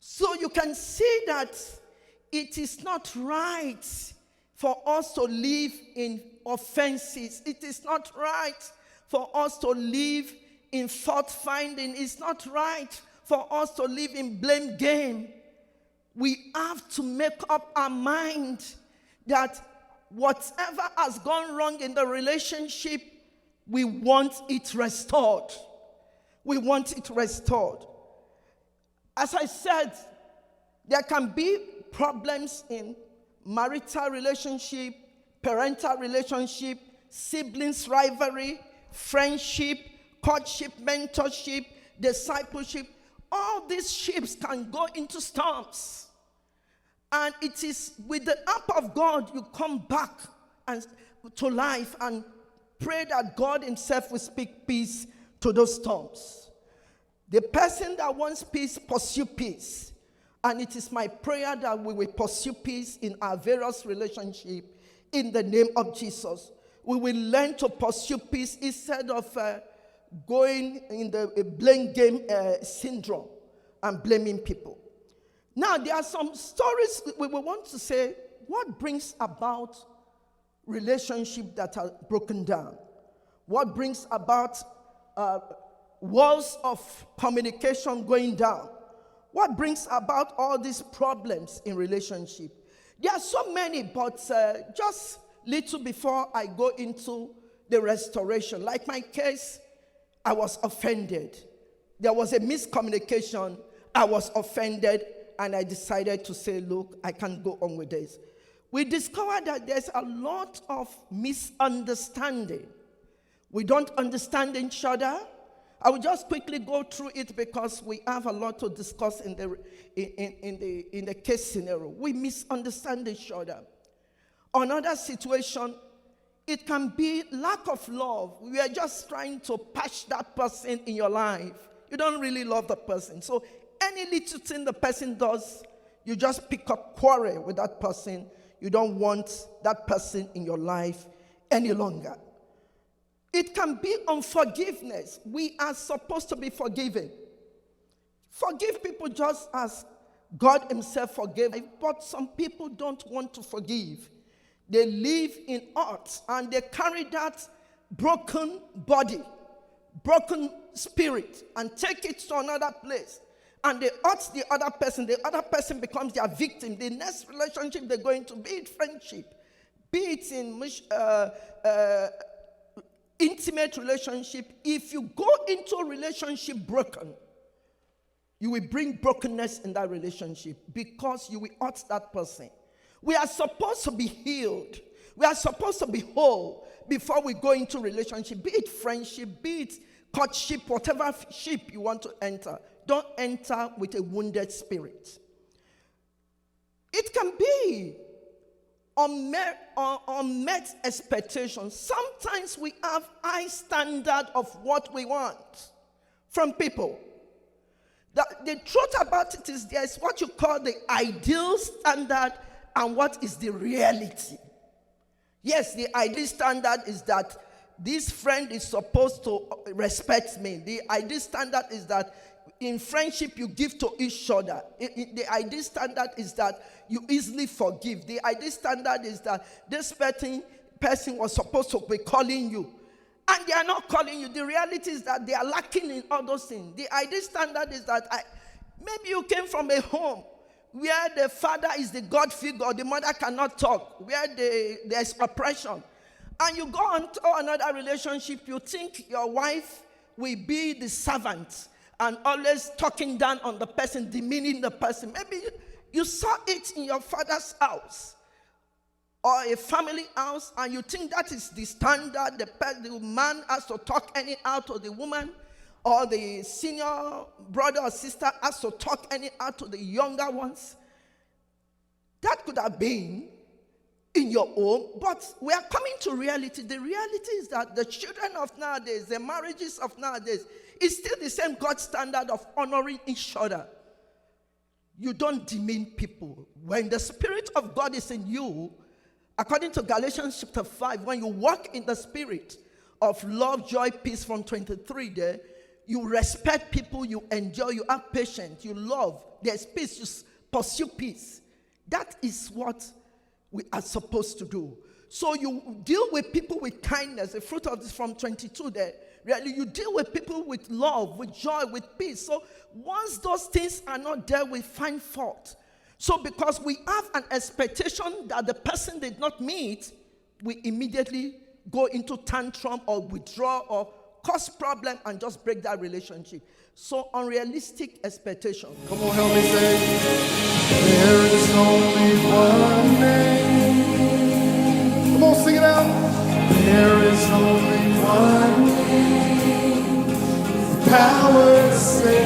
So you can see that it is not right for us to live in offenses. It is not right for us to live in fault finding. It's not right for us to live in blame game. We have to make up our mind that whatever has gone wrong in the relationship, we want it restored. We want it restored. As I said, there can be problems in marital relationship, parental relationship, siblings rivalry, friendship, courtship, mentorship, discipleship. All these ships can go into storms. And it is with the help of God you come back to life and pray that God himself will speak peace to those storms. The person that wants peace, pursue peace. And it is my prayer that we will pursue peace in our various relationships in the name of Jesus. We will learn to pursue peace instead of going in the blame game syndrome and blaming people. Now, there are some stories we want to say, what brings about relationships that are broken down? What brings about walls of communication going down? What brings about all these problems in relationship? There are so many, but just little before I go into the restoration. Like my case, I was offended. There was a miscommunication. I was offended, and I decided to say, look, I can't go on with this. We discovered that there's a lot of misunderstanding. We don't understand each other. I will just quickly go through it because we have a lot to discuss in the case scenario. We misunderstand each other. Another situation, it can be lack of love. We are just trying to patch that person in your life. You don't really love the person. So any little thing the person does, you just pick up quarrel with that person. You don't want that person in your life any longer. It can be unforgiveness. We are supposed to be forgiving. Forgive people just as God himself forgave. But some people don't want to forgive. They live in hurt and they carry that broken body, broken spirit, and take it to another place. And they hurt the other person becomes their victim. The next relationship they're going to, be it friendship, be it in intimate relationship, if you go into a relationship broken, you will bring brokenness in that relationship because you will hurt that person. We are supposed to be healed. We are supposed to be whole before we go into relationship, be it friendship, be it courtship, whatever ship you want to enter. Don't enter with a wounded spirit. It can be unmet expectations. Sometimes we have high standard of what we want from people. The truth about it is there's what you call the ideal standard and what is the reality. Yes, the ideal standard is that this friend is supposed to respect me. The ideal standard is that in friendship you give to each other. The ideal standard is that you easily forgive. The ideal standard is that this person was supposed to be calling you, and they are not calling you. The reality is that they are lacking in all those things. The ideal standard is that maybe you came from a home where the father is the God figure, the mother cannot talk, where there's oppression. And you go on to another relationship, you think your wife will be the servant and always talking down on the person, demeaning the person. Maybe you saw it in your father's house or a family house, and you think that is the standard. The man has to talk anyhow to the woman, or the senior brother or sister has to talk anyhow to the younger ones. That could have been in your home, but we are coming to reality. The reality is that the children of nowadays, the marriages of nowadays, is still the same God standard of honoring each other. You don't demean people. When the Spirit of God is in you, according to Galatians chapter 5, when you walk in the spirit of love, joy, peace from 23 there, you respect people, you enjoy, you have patience, you love, there's peace, you pursue peace. That is what we are supposed to do. So you deal with people with kindness. The fruit of this from 22 there. Really, you deal with people with love, with joy, with peace. So once those things are not there, we find fault. So because we have an expectation that the person did not meet, we immediately go into tantrum or withdraw or cause problem and just break that relationship. So unrealistic expectation. Come on, help me say, there is only one name. Come on, sing it out. There is only one name. Power to save.